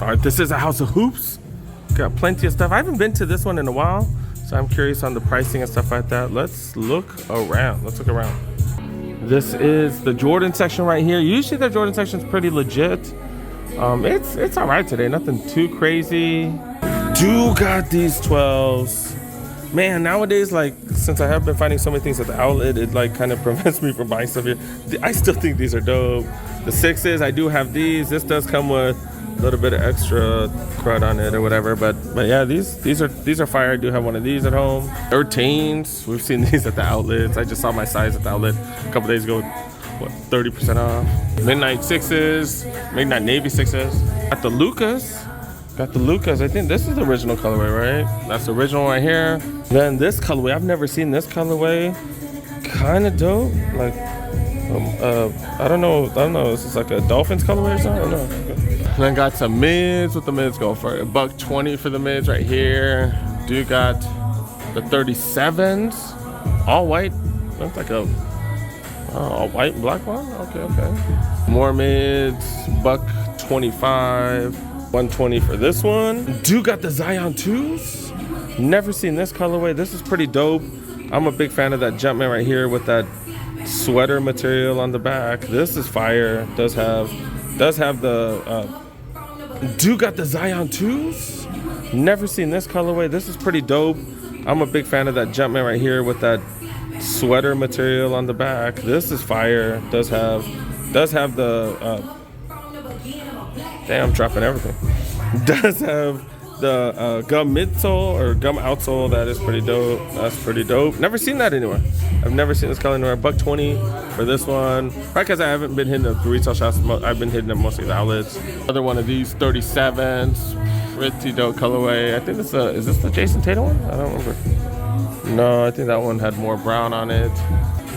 All right, this is a house of hoops. Got plenty of stuff. I haven't been to this one in a while, so I'm curious on the pricing and stuff like that. Let's look around. This is the Jordan section right here. Usually the Jordan section is pretty legit. It's all right today. Nothing too crazy. Do got these 12s. Man, nowadays, like, since I have been finding so many things at the outlet, it like kind of prevents me from buying stuff here. I still think these are dope. The 6s, I do have these. This does come with a little bit of extra crud on it or whatever, but yeah, these are fire. I do have one of these at home. 13s, we've seen these at the outlets. I just saw my size at the outlet a couple days ago. What, 30% off? Midnight 6s, midnight navy 6s. Got the Lucas. I think this is the original colorway, right? That's the original right here. Then this colorway, I've never seen this colorway. Kind of dope. Like, I don't know. This is like a Dolphins colorway or something. I don't know. And then got some mids. What the mids go for? $120 for the mids right here. Do got the 37s, all white. Looks like a white and black one. Okay. More mids. $125. $120 for this one. Do got the Zion 2s. Never seen this colorway. This is pretty dope. I'm a big fan of that Jumpman right here with that sweater material on the back. This is fire. Does have the do got the Zion 2s. Never seen this colorway. This is pretty dope. I'm a big fan of that Jumpman right here with that sweater material on the back. This is fire. Does have the damn, I'm dropping everything. Does have the gum midsole or gum outsole. That is pretty dope. That's pretty dope. Never seen that anywhere. I've never seen this color anywhere. $120 for this one. Right, because I haven't been hitting the retail shops. I've been hitting them mostly the outlets. Another one of these 37s. Pretty dope colorway. I think this is this the Jason Tatum one? I don't remember. No, I think that one had more brown on it.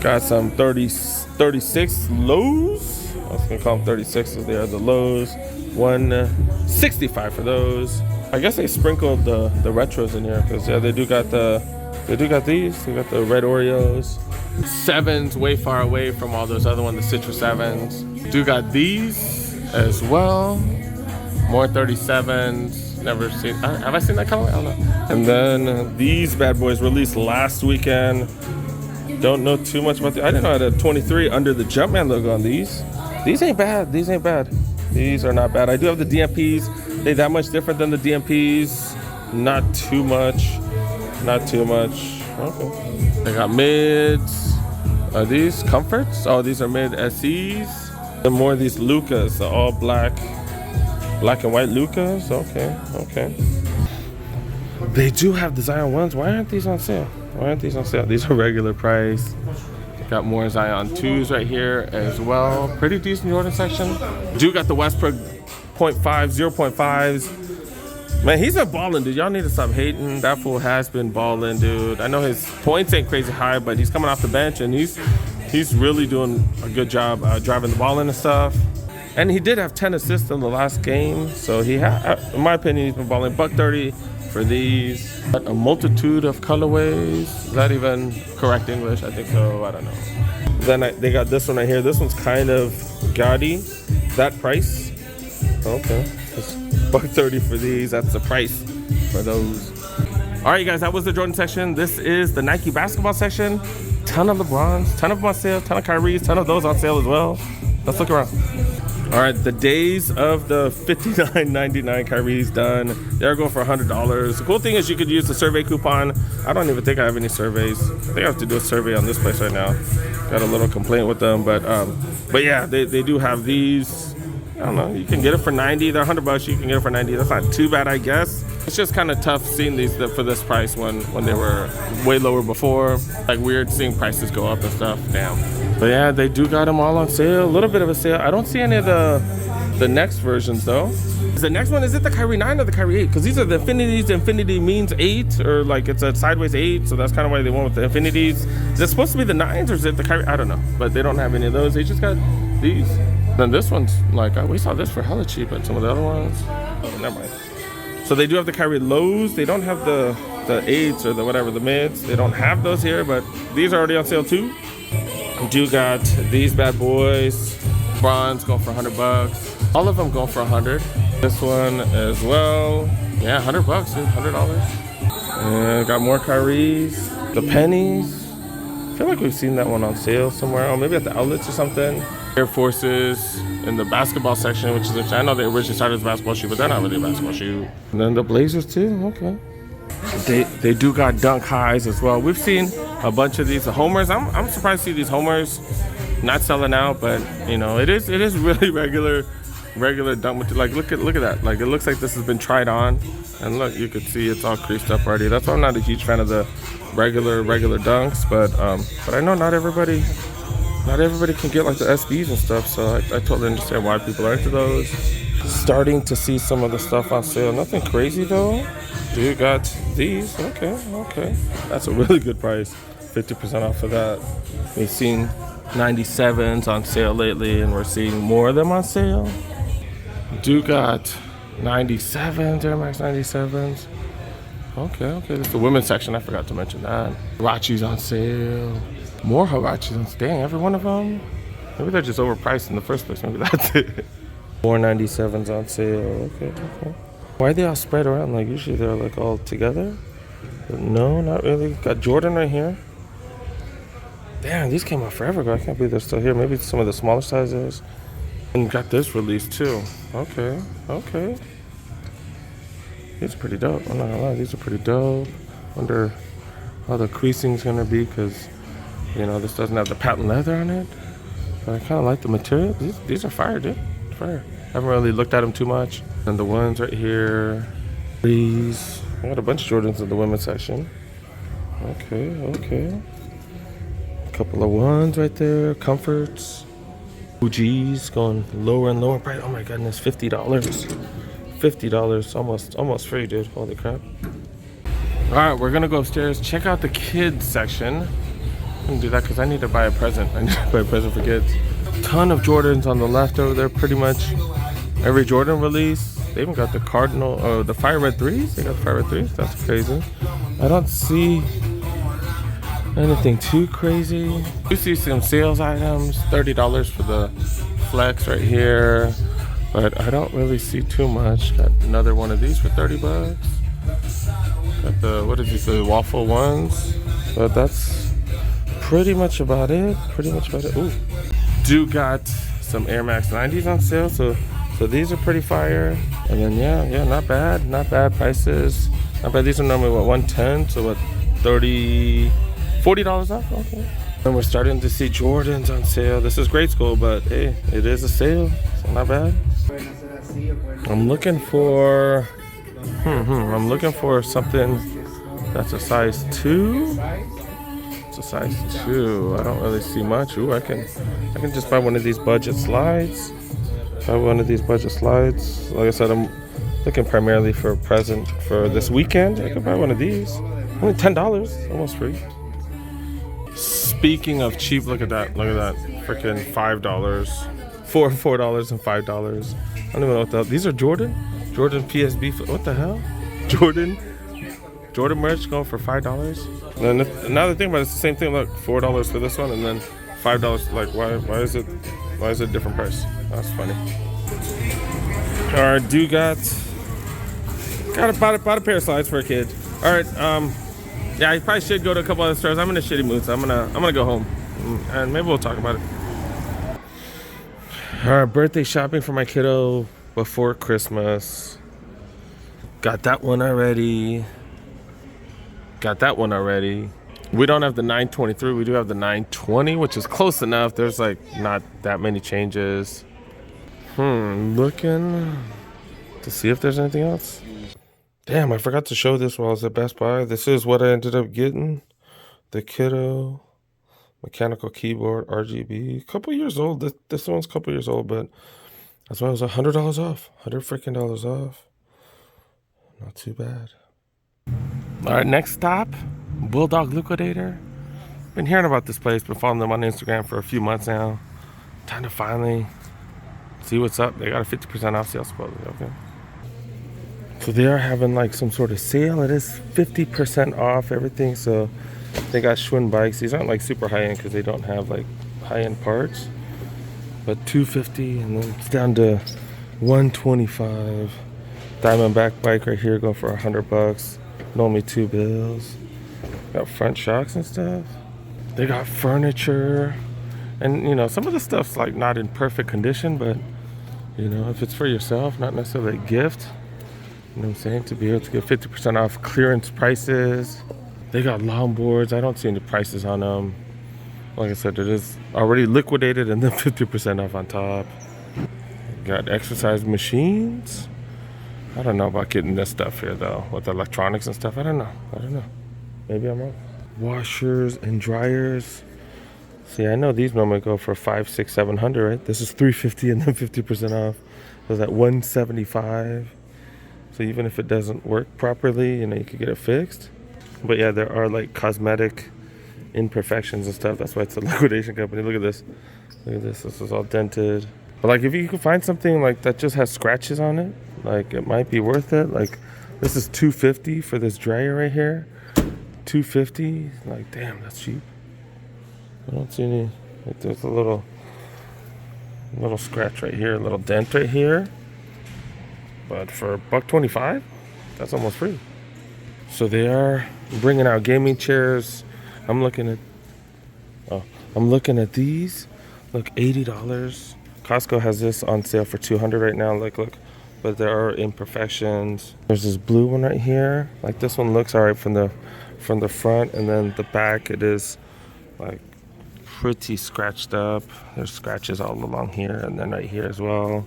Got some 36 lows. I was gonna call them 36s. They are the lows. $165 for those. I guess they sprinkled the retros in here because yeah, they do got these. They got the red Oreos. 7s, way far away from all those other ones, the Citrus 7s. Do got these as well. More 37s. Never seen. Have I seen that color? I don't know. And then these bad boys released last weekend. Don't know too much about I didn't know I had a 23 under the Jumpman logo on these. These ain't bad. These are not bad. I do have the DMPs. They that much different than the DMPs? Not too much. Okay. They got mids. Are these comforts? Oh, these are mid SEs. And more of these Lucas, the all black and white Lucas. Okay. They do have the Zion 1s. Why aren't these on sale? These are regular price. Got more Zion 2s right here as well. Pretty decent Jordan section. Do got the Westbrook 0.5s. Man, he's been balling, dude. Y'all need to stop hating. That fool has been balling, dude. I know his points ain't crazy high, but he's coming off the bench and he's really doing a good job driving the ball in and stuff. And he did have 10 assists in the last game, so he had, in my opinion, he's been balling. $130 for these. A multitude of colorways. Is that even correct English? I think so. I don't know. Then they got this one right here. This one's kind of gaudy. That price? Okay. It's $130 for these. That's the price for those. All right, you guys, that was the Jordan section. This is the Nike basketball section. Ton of LeBrons, ton of them on sale, ton of Kyries, ton of those on sale as well. Let's look around. All right, the days of the $59.99 Kyrie's done. They're going for $100. The cool thing is you could use the survey coupon. I don't even think I have any surveys. I think I have to do a survey on this place right now. Got a little complaint with them, but yeah, they do have these. I don't know, you can get it for $90. They're $100. You can get it for $90. That's not too bad, I guess. It's just kind of tough seeing these for this price when they were way lower before. Like weird seeing prices go up and stuff. Damn. But yeah, they do got them all on sale. A little bit of a sale. I don't see any of the next versions though. The next one, is it the Kyrie 9 or the Kyrie 8? Because these are the infinities. Infinity means 8, or like it's a sideways 8, so that's kind of why they went with the infinities. Is it supposed to be the 9s, or is it the Kyrie? I don't know, but they don't have any of those. They just got these. Then this one's like, we saw this for hella cheap at some of the other ones. Oh, never mind. So they do have the Kyrie lows. They don't have the 8s or the whatever, the mids. They don't have those here, but these are already on sale too. Do got these bad boys. Bronze going for $100. All of them going for $100. This one as well. Yeah, $100, dude, $100. And got more Kyrie's. The pennies. I feel like we've seen that one on sale somewhere. Oh, maybe at the outlets or something. Air Forces in the basketball section, which is, I know they originally started as a basketball shoe, but they're not really a basketball shoe. And then the Blazers too, okay. They do got dunk highs as well. We've seen a bunch of these. The homers, I'm surprised to see these homers not selling out, but you know, it is really regular dunk material. Like look at that. Like it looks like this has been tried on, and look, you could see it's all creased up already. That's why I'm not a huge fan of the regular dunks, but I know not everybody can get like the SBs and stuff, so I totally understand why people are into those. Starting to see some of the stuff on sale. Nothing crazy though. Dude got these. Okay. That's a really good price. 50% off of that. We've seen 97s on sale lately, and we're seeing more of them on sale. Dude got 97s, Air Max 97s. Okay. This is the women's section. I forgot to mention that. Huaraches on sale. More Huaraches on sale. Dang, every one of them. Maybe they're just overpriced in the first place. Maybe that's it. More 97s on sale. Okay. Why are they all spread around? Like usually they're like all together. But no, not really. Got Jordan right here. Damn, these came out forever ago. I can't believe they're still here. Maybe some of the smaller sizes. And got this release too. Okay. These are pretty dope. I'm not gonna lie, these are pretty dope. Wonder how the creasing's gonna be, because you know this doesn't have the patent leather on it. But I kind of like the material. These are fire, dude. Fire. Haven't really looked at them too much. And the ones right here. These. I got a bunch of Jordans in the women's section. Okay. A couple of ones right there. Comforts. OGs going lower and lower price. Oh my goodness, $50. $50, almost free, dude. Holy crap. All right, we're gonna go upstairs, check out the kids section. I'm gonna do that because I need to buy a present. I need to buy a present for kids. Ton of Jordans on the left over there. Pretty much every Jordan release. They even got the Cardinal, or the Fire Red 3s. They got the Fire Red 3s. That's crazy. I don't see anything too crazy. You see some sales items. $30 for the Flex right here. But I don't really see too much. Got another one of these for $30. Got the, what is this, the waffle ones. But that's pretty much about it. Ooh. Do got some Air Max 90s on sale. So these are pretty fire. And then yeah, not bad prices. Not bad. These are normally what, 110, so what, $40 off? Okay. And we're starting to see Jordans on sale. This is grade school, but hey, it is a sale, so not bad. I'm looking for something that's a size 2. It's a size 2. I don't really see much. Ooh, I can just buy one of these budget slides. Like I said, I'm looking primarily for a present for this weekend. I could buy one of these. Only $10, almost free. Speaking of cheap, look at that. Freaking $5. $4 and $5. I don't even know what the, these are Jordan PSB. What the hell? Jordan merch going for $5. And then another thing about it's the same thing. Look, $4 for this one, and then $5. Like why is it a different price? That's funny. All right, dude got a pair of slides for a kid. All right, yeah, I probably should go to a couple other stores. I'm in a shitty mood, so I'm gonna go home, and maybe we'll talk about it. All right, birthday shopping for my kiddo before Christmas. Got that one already. We don't have the 923. We do have the 920, which is close enough. There's like not that many changes. Looking to see if there's anything else. Damn, I forgot to show this while I was at Best Buy. This is what I ended up getting. The kiddo mechanical keyboard RGB. A couple years old. This one's a couple years old, but that's why it was $100 off. $100 off. Not too bad. All right, next stop, Bulldog Liquidator. Been hearing about this place. Been following them on Instagram for a few months now. Time to finally see what's up. They got a 50% off sale supposedly. Okay. So they are having like some sort of sale. It is 50% off everything. So they got Schwinn bikes. These aren't like super high end because they don't have like high end parts. But $250, and then it's down to $125. Diamondback bike right here going for $100. Normally $2 bills. Got front shocks and stuff. They got furniture. And you know, some of the stuff's like not in perfect condition, but you know, if it's for yourself, not necessarily a gift, you know what I'm saying, to be able to get 50% off clearance prices. They got longboards. I don't see any prices on them. Like I said, it is already liquidated and then 50% off on top. Got exercise machines. I don't know about getting this stuff here though, with electronics and stuff. I don't know. Maybe I'm wrong. Washers and dryers. See, I know these normally go for $500, $600, $700, right? This is $350 and then 50% off. So that $175. So even if it doesn't work properly, you know, you could get it fixed. But yeah, there are like cosmetic imperfections and stuff. That's why it's a liquidation company. Look at this. Look at this. This is all dented. But like, if you can find something like that just has scratches on it, like it might be worth it. Like this is $250 for this dryer right here. $250. Like, damn, that's cheap. I don't see any. Like, there's a little scratch right here, a little dent right here. But for $125, that's almost free. So they are bringing out gaming chairs. I'm looking at these. Look, $80. Costco has this on sale for $200 right now. Look. But there are imperfections. There's this blue one right here. Like this one looks alright from the front, and then the back it is like pretty scratched up. There's scratches all along here and then right here as well.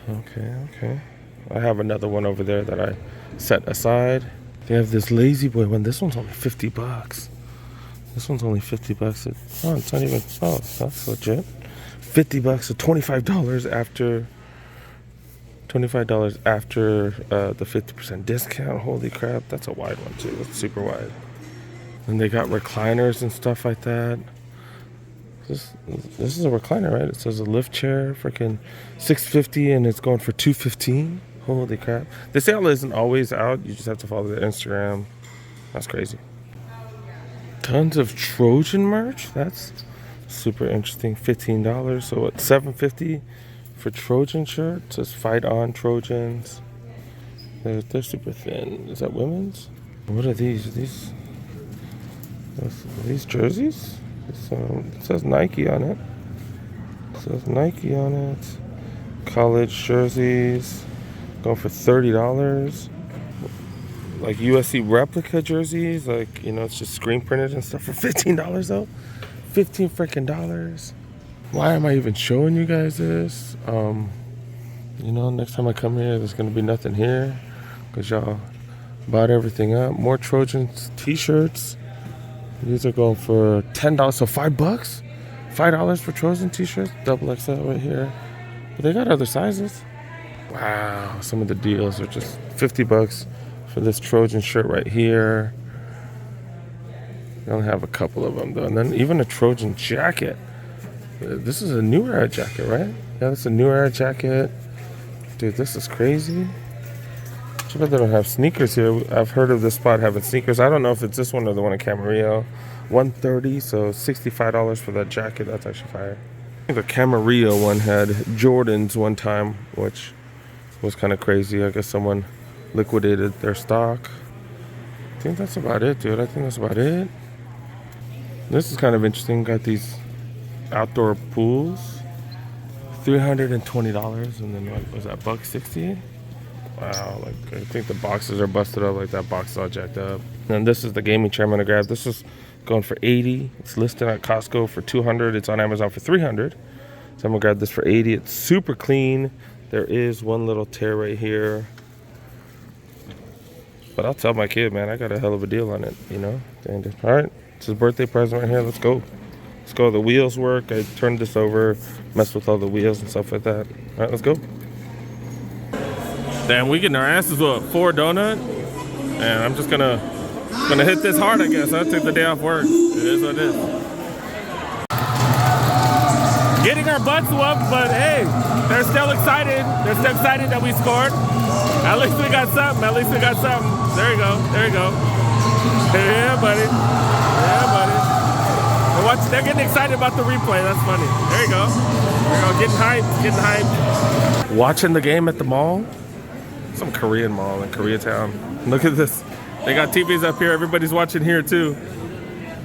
Okay. I have another one over there that I set aside. They have this Lazy Boy one. This one's only $50. This one's only $50. Oh, it's not even. Oh, that's legit. $50 to $25 after. $25 after the 50% discount. Holy crap, that's a wide one too. That's super wide. And they got recliners and stuff like that. This is a recliner, right? It says a lift chair, freaking $650, and it's going for $215. Holy crap! The sale isn't always out. You just have to follow their Instagram. That's crazy. Tons of Trojan merch. That's super interesting. $15. So what? $750 for Trojan shirts. It says "Fight On Trojans." They're super thin. Is that women's? What are these? Are these jerseys? It says Nike on it. College jerseys going for $30. Like USC replica jerseys, like, you know, it's just screen printed and stuff for $15 though. $15 freaking dollars. Why am I even showing you guys this? You know, next time I come here, there's gonna be nothing here because y'all bought everything up. More Trojans t-shirts. These are going for $10, so $5. $5 for Trojan t-shirts, double XL right here. But they got other sizes. Wow, some of the deals are just $50 for this Trojan shirt right here. They only have a couple of them though. And then even a Trojan jacket. This is a New Era jacket, right? Yeah, this is a New Era jacket. Dude, this is crazy. Too bad they don't have sneakers here. I've heard of this spot having sneakers. I don't know if it's this one or the one in Camarillo. $130, so $65 for that jacket. That's actually fire. I think the Camarillo one had Jordans one time, which was kind of crazy. I guess someone liquidated their stock. I think that's about it, dude. I think that's about it. This is kind of interesting. Got these outdoor pools. $320, and then what was that, $160? Wow, like I think the boxes are busted up, like that box is all jacked up. And this is the gaming chair I'm gonna grab. This is going for $80. It's listed at Costco for $200. It's on Amazon for $300. So I'm gonna grab this for $80. It's super clean. There is one little tear right here. But I'll tell my kid, man, I got a hell of a deal on it, you know? All right, it's his birthday present right here. Let's go. Let's go. The wheels work. I turned this over, messed with all the wheels and stuff like that. All right, let's go. Damn, we getting our asses whooped. 4 donut. And I'm just gonna hit this hard, I guess. I took the day off work. It is what it is. Getting our butts whooped, but hey, they're still excited. They're still excited that we scored. At least we got something. There you go. Yeah, buddy. They're getting excited about the replay. That's funny. There you go. Getting hyped. watching the game at the mall. Some Korean mall in Koreatown. Look at this. They got TVs up here. Everybody's watching here too.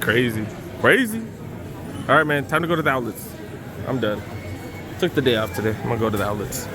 Crazy. Crazy. All right, man. Time to go to the outlets. I'm done. Took the day off today. I'm going to go to the outlets.